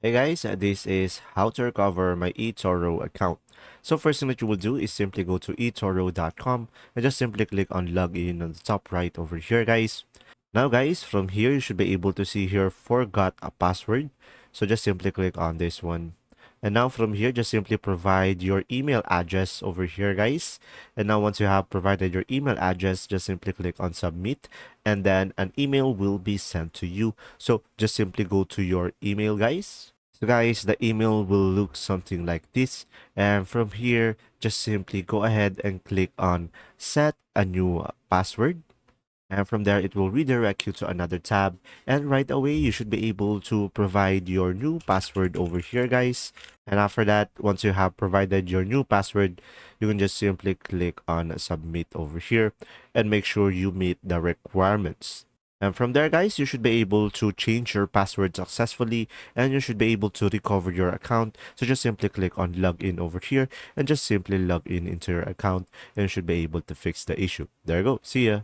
Hey guys, this is how to recover my Etoro account. So first thing that you will do is simply go to etoro.com and just simply click on login on the top right over here guys. Now guys, from here you should be able to see here forgot a password. So just simply click on this one. And now from here, just simply provide your email address over here guys. And now once you have provided your email address, just simply click on submit and then an email will be sent to you. So just simply go to your email guys. So guys, the email will look something like this. And from here, just simply go ahead and click on set a new password. And from there, it will redirect you to another tab. And right away, you should be able to provide your new password over here, guys. And after that, once you have provided your new password, you can just simply click on submit over here and make sure you meet the requirements. And from there, guys, you should be able to change your password successfully and you should be able to recover your account. So just simply click on login over here and just simply log in into your account and you should be able to fix the issue. There you go. See ya.